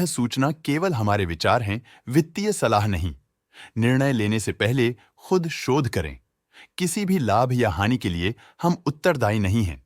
सूचना केवल हमारे विचार हैं, वित्तीय सलाह नहीं। निर्णय लेने से पहले खुद शोध करें। किसी भी लाभ या हानि के लिए हम उत्तरदायी नहीं हैं।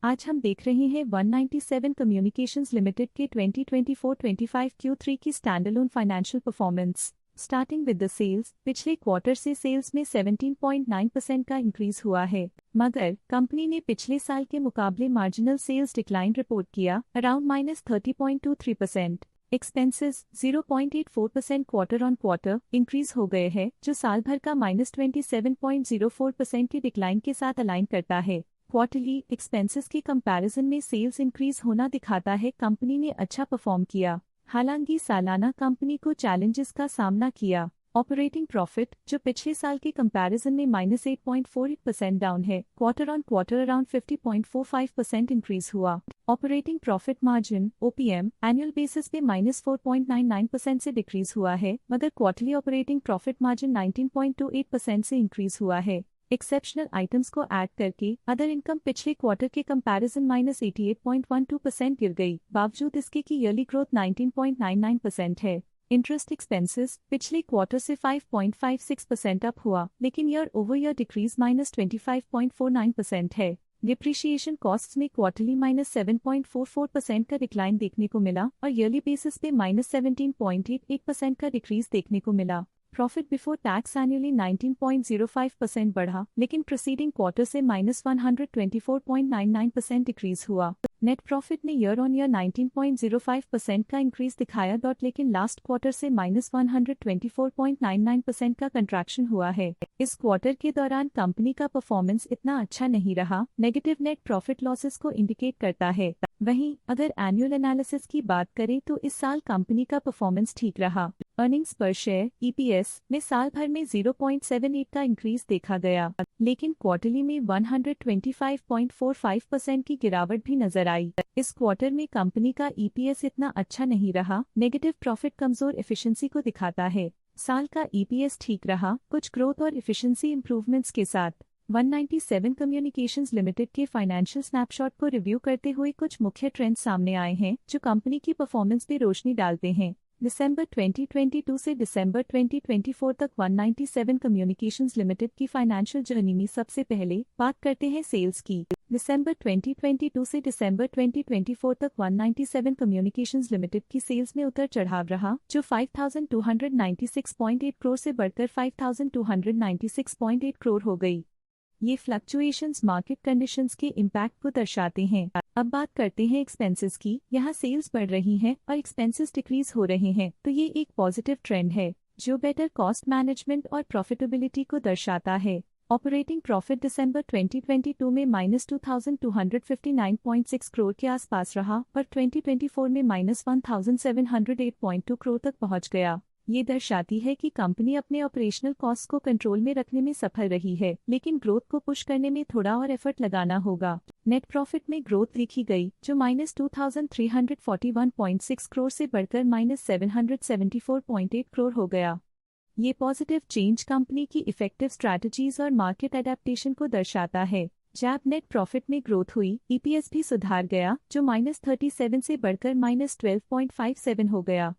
आज हम देख रहे हैं 197 कम्युनिकेशंस लिमिटेड के 2024-25 Q3 की standalone financial performance. Starting with the sales, पिछले क्वार्टर से सेल्स में 17.9% का इंक्रीज हुआ है, मगर कंपनी ने पिछले साल के मुकाबले मार्जिनल सेल्स डिक्लाइन रिपोर्ट किया, around -30.23%। Expenses 0.84% quarter on quarter increase हो गए हैं, जो साल भर का -27.04% की डिक्लाइन के साथ अलाइन करता है। क्वार्टरली एक्सपेंसेस के कंपैरिजन में सेल्स इंक्रीज होना दिखाता है कंपनी ने अच्छा परफॉर्म किया। हालांकि सालाना कंपनी को चैलेंजेस का सामना किया। ऑपरेटिंग प्रॉफिट, जो पिछले साल के कंपैरिजन में -8.48% डाउन है, quarter on quarter around 50.45% increase हुआ। Operating profit margin (OPM) annual basis पे -4.99% से डिक्रीज हुआ है, मगर क्वार्टरली ऑपरेटिंग प्रॉफिट मार्जिन 19.28% से इंक्रीज हुआ है। एक्सेप्शनल आइटम्स को ऐड करके अदर इनकम पिछले क्वार्टर के कंपैरिजन -88.12% गिर गई, बावजूद इसके कि ईयरली ग्रोथ 19.99% है। इंटरेस्ट एक्सपेंसेस पिछले क्वार्टर से 5.56% अप हुआ, लेकिन ईयर ओवर ईयर डिक्रीज -25.49% है। डिप्रिशिएशन कॉस्ट्स में क्वार्टरली -7.44% का डिक्लाइन देखने को मिला और ईयरली बेसिस पे -17.88% का डिक्रीज देखने को मिला। प्रॉफिट बिफोर टैक्स एनुअली 19.05% बढ़ा, लेकिन प्रीसीडिंग क्वार्टर से -124.99% डिक्रीज हुआ। नेट प्रॉफिट ने ईयर ऑन ईयर 19.05% का इंक्रीज दिखाया, लेकिन लास्ट क्वार्टर से -124.99% का कंट्रैक्शन हुआ है। इस क्वार्टर के दौरान कंपनी का परफॉर्मेंस इतना अच्छा नहीं रहा, नेगेटिव नेट प्रॉफिट लॉसेस को इंडिकेट करता है। वहीं अगर एनुअल एनालिसिस की बात करें तो इस साल कंपनी का परफॉर्मेंस ठीक रहा। अर्निंग्स पर शेयर (EPS) में साल भर में 0.78 का इंक्रीज देखा गया, लेकिन क्वार्टरली में 125.45% की गिरावट भी नजर आई। इस क्वार्टर में कंपनी का EPS इतना अच्छा नहीं रहा, नेगेटिव प्रॉफिट कमजोर एफिशिएंसी को दिखाता है। साल का EPS ठीक रहा, कुछ ग्रोथ और एफिशिएंसी इंप्रूवमेंट्स के साथ। 197 कम्युनिकेशंस लिमिटेड के फाइनेंशियल स्नैपशॉट को रिव्यू करते हुए कुछ मुख्य ट्रेंड्स सामने आए हैं, जो कंपनी की परफॉर्मेंस पे रोशनी डालते हैं। दिसंबर 2022 से दिसंबर 2024 तक 197 कम्युनिकेशंस लिमिटेड की फाइनेंशियल जर्नी में सबसे पहले बात करते हैं सेल्स की। दिसंबर 2022 से दिसंबर 2024 तक 197 कम्युनिकेशंस लिमिटेड की सेल्स में उतर चढ़ाव रहा, जो 5,296.8 करोड़ से बढ़कर 5,296.8 करोड़ हो गई। ये फ्लक्चुएशंस मार्केट कंडीशंस के इम्पैक्ट को दर्शाते हैं। अब बात करते हैं एक्सपेंसेस की। यहाँ सेल्स बढ़ रही हैं और एक्सपेंसेस डिक्रीज हो रहे हैं, तो ये एक पॉजिटिव ट्रेंड है, जो बेटर कॉस्ट मैनेजमेंट और प्रॉफिटेबिलिटी को दर्शाता है। ऑपरेटिंग प्रॉफिट दिसंबर 2022 में -2,259.6 करोड़ के आसपास रहा और 2024 में -1,708.2 करोड़ तक पहुँच गया। ये दर्शाती है कि कंपनी अपने ऑपरेशनल कॉस्ट को कंट्रोल में रखने में सफल रही है, लेकिन ग्रोथ को पुश करने में थोड़ा और एफर्ट लगाना होगा। नेट प्रॉफिट में ग्रोथ देखी गई, जो -2,341.6 करोड़ से बढ़कर -774.8 करोड़ हो गया। ये पॉजिटिव चेंज कंपनी की इफेक्टिव स्ट्रैटेजीज और मार्केट एडेप्टेशन को दर्शाता है। जब नेट प्रॉफिट में ग्रोथ हुई, EPS भी सुधार गया, जो -37 से बढ़कर -12.57 हो गया।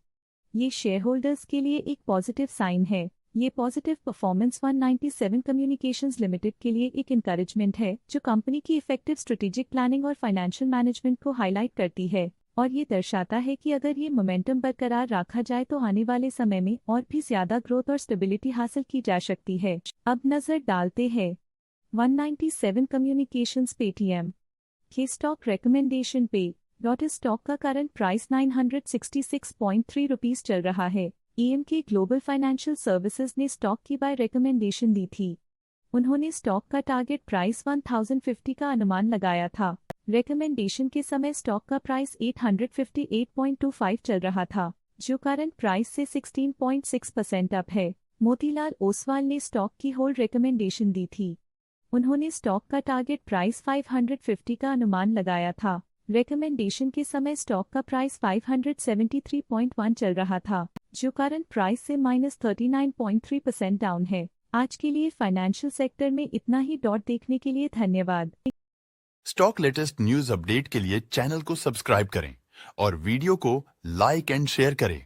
ये शेयर होल्डर्स के लिए एक पॉजिटिव साइन है। ये पॉजिटिव परफॉर्मेंस 197 कम्युनिकेशंस लिमिटेड के लिए एक इंकरेजमेंट है, जो कंपनी की इफेक्टिव स्ट्रेटेजिक प्लानिंग और फाइनेंशियल मैनेजमेंट को हाईलाइट करती है, और ये दर्शाता है कि अगर ये मोमेंटम बरकरार रखा जाए तो आने वाले समय में और भी ज्यादा ग्रोथ और स्टेबिलिटी हासिल की जा सकती है। अब नजर डालते हैं 197 कम्युनिकेशंस पेटीएम के स्टॉक रिकमेंडेशन पे। इस स्टॉक का करंट प्राइस 966.3 रुपीस चल रहा है। EMK ग्लोबल फाइनेंशियल सर्विसेज ने स्टॉक की बाय रिकमेंडेशन दी थी। उन्होंने स्टॉक का टारगेट प्राइस 1050 का अनुमान लगाया था। रिकमेंडेशन के समय स्टॉक का प्राइस 858.25 चल रहा था, जो करंट प्राइस से 16.6% अप है। मोतीलाल ओसवाल ने स्टॉक की होल्ड रिकमेंडेशन दी थी। उन्होंने स्टॉक का टारगेट प्राइस 550 का अनुमान लगाया था। रिकमेंडेशन के समय स्टॉक का प्राइस 573.1 चल रहा था, जो करंट प्राइस से -39.3% डाउन है। आज के लिए फाइनेंशियल सेक्टर में इतना ही। देखने के लिए धन्यवाद। स्टॉक लेटेस्ट न्यूज अपडेट के लिए चैनल को सब्सक्राइब करें और वीडियो को लाइक एंड शेयर करें।